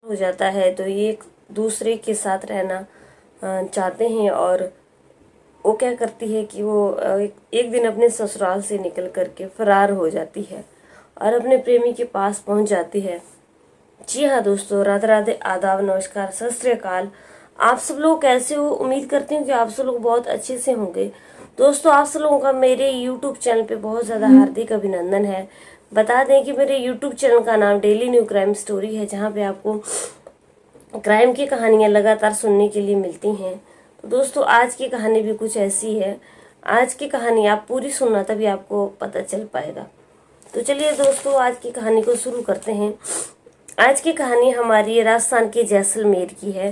हो जाता है तो ये एक दूसरे के साथ रहना चाहते हैं। और वो क्या करती है कि वो एक दिन अपने ससुराल से निकल करके फरार हो जाती है और अपने प्रेमी के पास पहुंच जाती है। जी हाँ दोस्तों, राधे राधे, आदाब, नमस्कार, सत श्री अकाल। आप सब लोग कैसे हो? उम्मीद करती हूँ कि आप सब लोग बहुत अच्छे से होंगे। दोस्तों, आप सब लोगों का मेरे YouTube चैनल पे बहुत ज़्यादा हार्दिक अभिनंदन है। बता दें कि मेरे YouTube चैनल का नाम डेली न्यू क्राइम स्टोरी है, जहाँ पे आपको क्राइम की कहानियाँ लगातार सुनने के लिए मिलती हैं। तो दोस्तों, आज की कहानी भी कुछ ऐसी है। आज की कहानी आप पूरी सुनना, तभी आपको पता चल पाएगा। तो चलिए दोस्तों, आज की कहानी को शुरू करते हैं। आज की कहानी हमारी राजस्थान के जैसलमेर की है।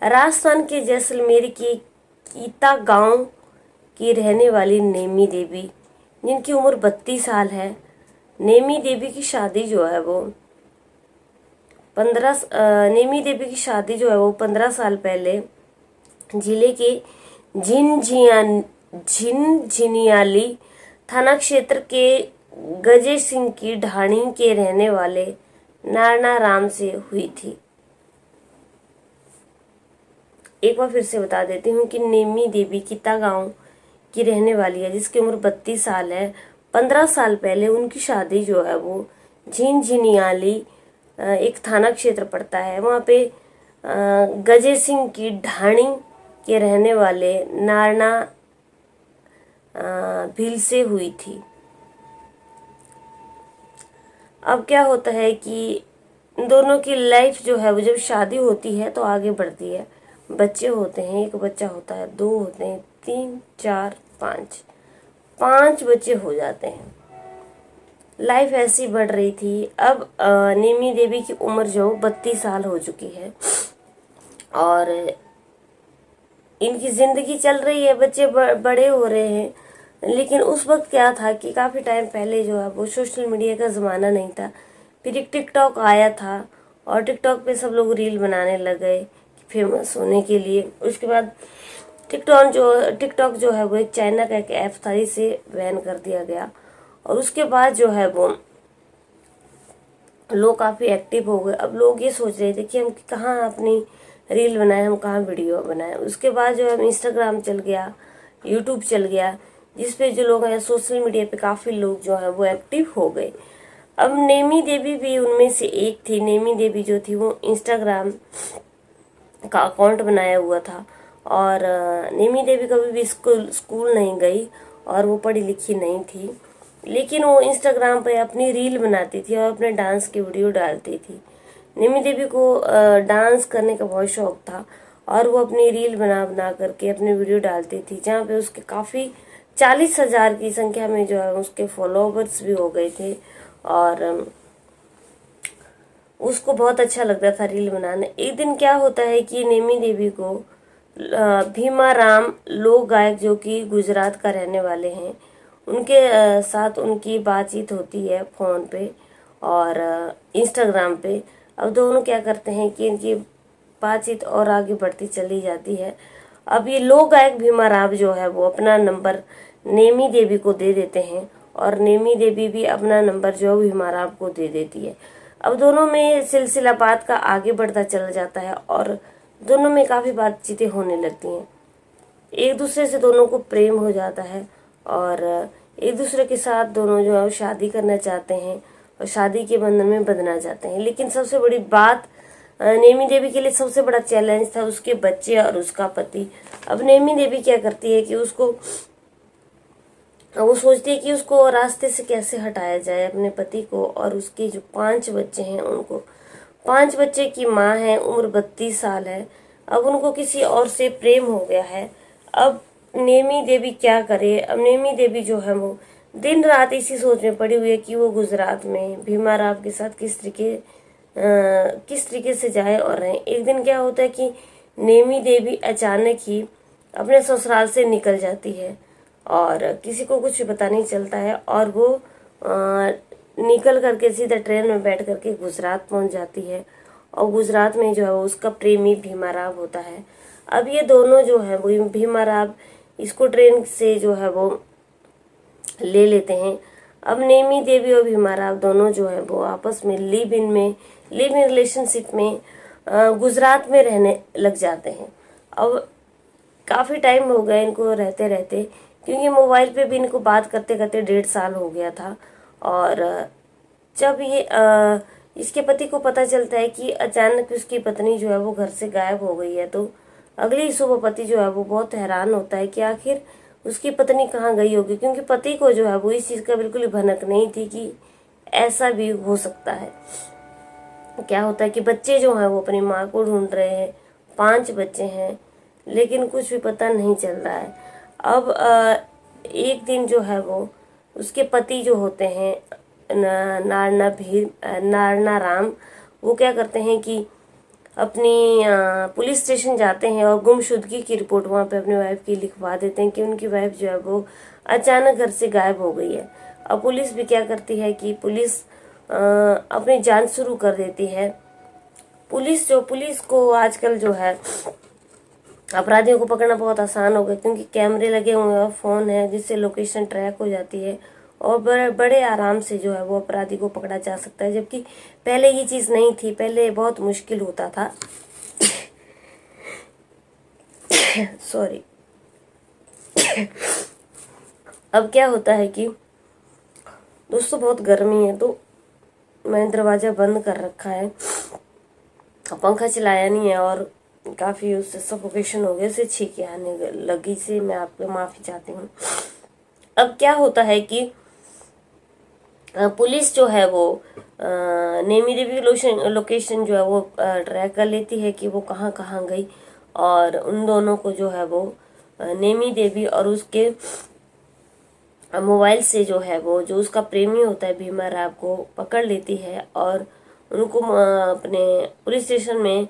राजस्थान के जैसलमेर की कीता गांव की रहने वाली नेमी देवी, जिनकी उम्र 32 साल है। नेमी देवी की शादी जो है वो 15 साल पहले जिले के झिनझिनियाली थाना क्षेत्र के गजे सिंह की ढाणी के रहने वाले नारायण राम से हुई थी। एक बार फिर से बता देती हूँ कि नेमी देवी कीता गांव की रहने वाली है, जिसकी उम्र 32 साल है। 15 साल पहले उनकी शादी जो है वो झिनझिनियाली एक थाना क्षेत्र पड़ता है, वहाँ पे गजे सिंह की ढाणी के रहने वाले नारना भील से हुई थी। अब क्या होता है कि इन दोनों की लाइफ जो है वो जब शादी होती है तो आगे बढ़ती है। बच्चे होते हैं, एक बच्चा होता है, 2 होते हैं, 3, 4, 5 बच्चे हो जाते हैं। लाइफ ऐसी बढ़ रही थी। अब नेमी देवी की उम्र जो 32 साल हो चुकी है और इनकी जिंदगी चल रही है, बच्चे बड़े हो रहे हैं। लेकिन उस वक्त क्या था कि काफ़ी टाइम पहले जो है वो सोशल मीडिया का ज़माना नहीं था। फिर एक टिकटॉक आया था और टिकटॉक पे सब लोग रील बनाने लग गए फेमस होने के लिए। उसके बाद टिकटॉक जो है वो एक चाइना का एक ऐप था, जिसे बैन कर दिया गया। और उसके बाद जो है वो लोग काफ़ी एक्टिव हो गए। अब लोग ये सोच रहे थे कि हम कहाँ अपनी रील बनाएं, हम कहाँ वीडियो बनाएं। उसके बाद जो है इंस्टाग्राम चल गया, यूट्यूब चल गया, जिसपे जो लोग हैं सोशल मीडिया पे काफ़ी लोग जो है वो एक्टिव हो गए। अब नेमी देवी भी उनमें से एक थी। नेमी देवी जो थी वो इंस्टाग्राम का अकाउंट बनाया हुआ था और नेमी देवी कभी भी स्कूल नहीं गई और वो पढ़ी लिखी नहीं थी, लेकिन वो इंस्टाग्राम पे अपनी रील बनाती थी और अपने डांस की वीडियो डालती थी। नेमी देवी को डांस करने का बहुत शौक था और वो अपनी रील बना बना करके अपनी वीडियो डालती थी, जहाँ पे उसके काफ़ी 40,000 की संख्या में जो है उसके फॉलोवर्स भी हो गए थे। और उसको बहुत अच्छा लगता था रील बनाना। एक दिन क्या होता है कि नेमी देवी को भीमाराम लोक गायक, जो कि गुजरात का रहने वाले हैं, उनके साथ उनकी बातचीत होती है फ़ोन पे और इंस्टाग्राम पे। अब दोनों क्या करते हैं कि इनकी बातचीत और आगे बढ़ती चली जाती है। अब ये लोक गायक भीमाराम जो है वो अपना नंबर नेमी देवी को दे देते हैं और नेमी देवी भी अपना नंबर जो भीमाराम को दे देती है। अब दोनों में सिलसिला बात का आगे बढ़ता चला जाता है और दोनों में काफ़ी बातचीतें होने लगती हैं। एक दूसरे से दोनों को प्रेम हो जाता है और एक दूसरे के साथ दोनों जो है शादी करना चाहते हैं और शादी के बंधन में बंधना चाहते हैं। लेकिन सबसे बड़ी बात, नेमी देवी के लिए सबसे बड़ा चैलेंज था उसके बच्चे और उसका पति। अब नेमी देवी क्या करती है कि वो सोचती है कि उसको रास्ते से कैसे हटाया जाए, अपने पति को और उसके जो 5 बच्चे हैं उनको। 5 बच्चे की माँ है, उम्र 32 साल है। अब उनको किसी और से प्रेम हो गया है। अब नेमी देवी क्या करे? अब नेमी देवी जो है वो दिन रात इसी सोच में पड़ी हुई है कि वो गुजरात में भीमाराव के साथ किस तरीके से जाए और रहे। एक दिन क्या होता है कि नेमी देवी अचानक ही अपने ससुराल से निकल जाती है और किसी को कुछ पता नहीं चलता है और वो निकल करके सीधा ट्रेन में बैठ करके गुजरात पहुंच जाती है और गुजरात में जो है वो उसका प्रेमी भीमाराव होता है। अब ये दोनों जो है वो भीमाराव इसको ट्रेन से जो है वो ले लेते हैं। अब नेमी देवी और भीमाराव दोनों जो है वो आपस में लिव इन रिलेशनशिप में गुजरात में रहने लग जाते हैं। अब काफ़ी टाइम हो गया इनको रहते रहते, क्योंकि मोबाइल पे भी इनको बात करते करते 1.5 साल हो गया था। और जब ये इसके पति को पता चलता है कि अचानक उसकी पत्नी जो है वो घर से गायब हो गई है, तो अगली ही सुबह पति जो है वो बहुत हैरान होता है कि आखिर उसकी पत्नी कहाँ गई होगी, क्योंकि पति को जो है वो इस चीज़ का बिल्कुल भनक नहीं थी कि ऐसा भी हो सकता है। क्या होता है कि बच्चे जो हैं वो अपनी माँ को ढूंढ रहे हैं, 5 बच्चे हैं, लेकिन कुछ भी पता नहीं चल रहा है। अब एक दिन जो है वो उसके पति जो होते हैं नारना राम, वो क्या करते हैं कि अपनी पुलिस स्टेशन जाते हैं और गुमशुदगी की रिपोर्ट वहाँ पे अपनी वाइफ की लिखवा देते हैं कि उनकी वाइफ जो है वो अचानक घर से गायब हो गई है। अब पुलिस भी क्या करती है कि पुलिस अपनी जांच शुरू कर देती है। पुलिस को आजकल जो है अपराधियों को पकड़ना बहुत आसान हो गया, क्योंकि कैमरे लगे हुए हैं और फ़ोन है जिससे लोकेशन ट्रैक हो जाती है और बड़े आराम से जो है वो अपराधी को पकड़ा जा सकता है। जबकि पहले ये चीज़ नहीं थी, पहले बहुत मुश्किल होता था। सॉरी। अब क्या होता है कि दोस्तों बहुत गर्मी है, तो मैंने दरवाज़ा बंद कर रखा है, पंखा चलाया नहीं है और काफ़ी उससे सफोकेशन हो गया, उससे छींके आने लगी, से मैं आपको माफ़ी चाहती हूँ। अब क्या होता है कि पुलिस जो है वो नेमी देवी लोकेशन जो है वो ट्रैक कर लेती है कि वो कहाँ कहाँ गई, और उन दोनों को जो है वो नेमी देवी और उसके मोबाइल से जो है वो जो उसका प्रेमी होता है भीमा राव को पकड़ लेती है और उनको अपने पुलिस स्टेशन में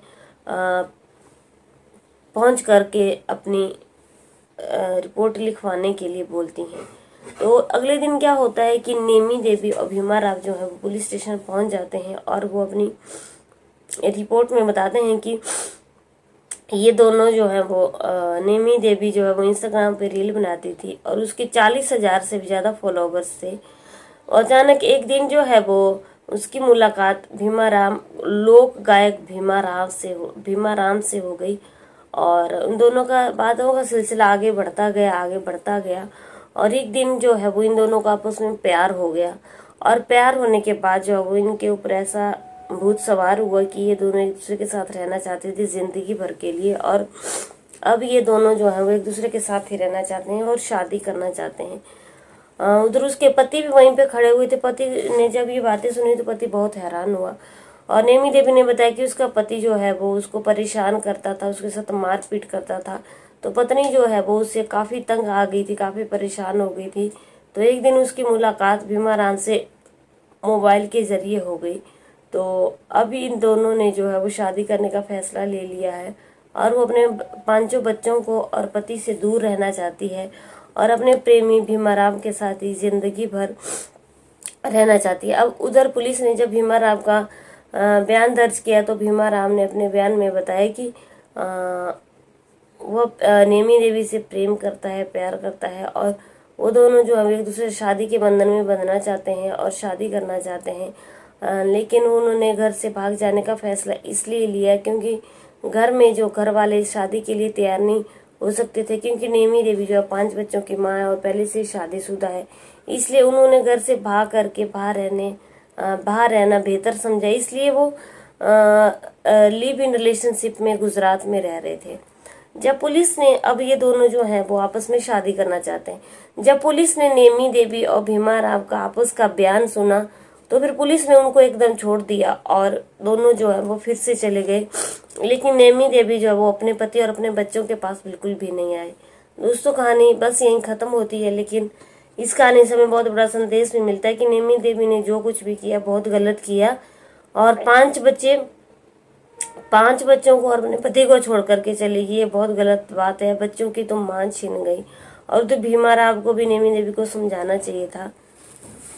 पहुंच करके अपनी रिपोर्ट लिखवाने के लिए बोलती हैं। तो अगले दिन क्या होता है कि नेमी देवी और भीमा राव जो है वो पुलिस स्टेशन पहुंच जाते हैं और वो अपनी रिपोर्ट में बताते हैं कि ये दोनों जो है वो नेमी देवी जो है वो इंस्टाग्राम पे रील बनाती थी और उसके 40,000 से भी ज़्यादा फॉलोवर्स थे। अचानक एक दिन जो है वो उसकी मुलाकात भीमाराम लोक गायक भीमा राम से हो गई और उन दोनों का बातों का सिलसिला आगे बढ़ता गया और एक दिन जो है वो इन दोनों का आपस में प्यार हो गया। और प्यार होने के बाद जो है वो इनके ऊपर ऐसा भूत सवार हुआ कि ये दोनों एक दूसरे के साथ रहना चाहते थे जिंदगी भर के लिए, और अब ये दोनों जो है वो एक दूसरे के साथ ही रहना चाहते हैं और शादी करना चाहते हैं। उधर उसके पति भी वहीं पे खड़े हुए थे। पति ने जब ये बातें सुनी तो पति बहुत हैरान हुआ और नेमी देवी ने बताया कि उसका पति जो है वो उसको परेशान करता था, उसके साथ मारपीट करता था। तो पत्नी जो है वो उससे काफ़ी तंग आ गई थी, काफ़ी परेशान हो गई थी। तो एक दिन उसकी मुलाकात भीमाराम से मोबाइल के ज़रिए हो गई। तो अभी इन दोनों ने जो है वो शादी करने का फैसला ले लिया है और वो अपने 5 बच्चों को और पति से दूर रहना चाहती है और अपने प्रेमी भीमाराम के साथ ही जिंदगी भर रहना चाहती है। अब उधर पुलिस ने जब भीमाराम का बयान दर्ज किया तो भीमाराम ने अपने बयान में बताया कि वो नेमी देवी से प्रेम करता है, प्यार करता है और वो दोनों जो है एक दूसरे शादी के बंधन में बंधना चाहते हैं और शादी करना चाहते हैं। लेकिन उन्होंने घर से भाग जाने का फैसला इसलिए लिया क्योंकि घर में जो घर वाले शादी के लिए तैयार नहीं हो सकते थे, क्योंकि नेमी देवी जो है 5 बच्चों की माँ है और पहले से शादीशुदा है। इसलिए उन्होंने घर से भाग करके बाहर रहना बेहतर समझा। इसलिए वो लिव इन रिलेशनशिप में गुजरात में रह रहे थे। जब पुलिस ने अब ये दोनों जो हैं वो आपस में शादी करना चाहते हैं। जब पुलिस ने नेमी देवी और भीमा राव का आपस का बयान सुना तो फिर पुलिस ने उनको एकदम छोड़ दिया और दोनों जो है वो फिर से चले गए। लेकिन नेमी देवी जो है वो अपने पति और अपने बच्चों के पास बिल्कुल भी नहीं आए। दोस्तों कहानी बस यहीं ख़त्म होती है, लेकिन इस कहानी से हमें बहुत बड़ा संदेश भी मिलता है कि नेमी देवी ने जो कुछ भी किया बहुत गलत किया और 5 बच्चों को और अपने पति को छोड़ करके चली गई। ये बहुत गलत बात है। बच्चों की तो मां छीन गई और तो भीमा राव को भी नेमी देवी को समझाना चाहिए था।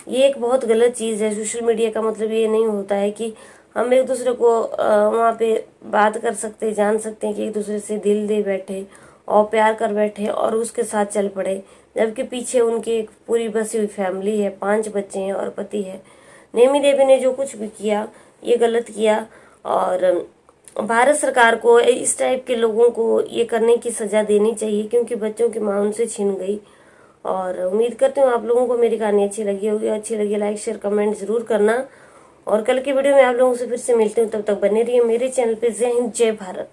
ये एक बहुत गलत चीज़ है। सोशल मीडिया का मतलब ये नहीं होता है कि हम एक दूसरे को वहाँ पे बात कर सकते, जान सकते हैं कि एक दूसरे से दिल दे बैठे और प्यार कर बैठे और उसके साथ चल पड़े, जबकि पीछे उनकी एक पूरी बसी हुई फैमिली है, 5 बच्चे हैं और पति है। नेमी देवी ने जो कुछ भी किया ये गलत किया और भारत सरकार को इस टाइप के लोगों को ये करने की सजा देनी चाहिए, क्योंकि बच्चों की माँ उनसे छीन गई। और उम्मीद करती हूँ आप लोगों को मेरी कहानी अच्छी लगी होगी। अच्छी लगी लाइक शेयर कमेंट जरूर करना। और कल की वीडियो में आप लोगों से फिर से मिलती हूँ, तब तक बने रहिए मेरे चैनल पे। जय हिंद, जय भारत।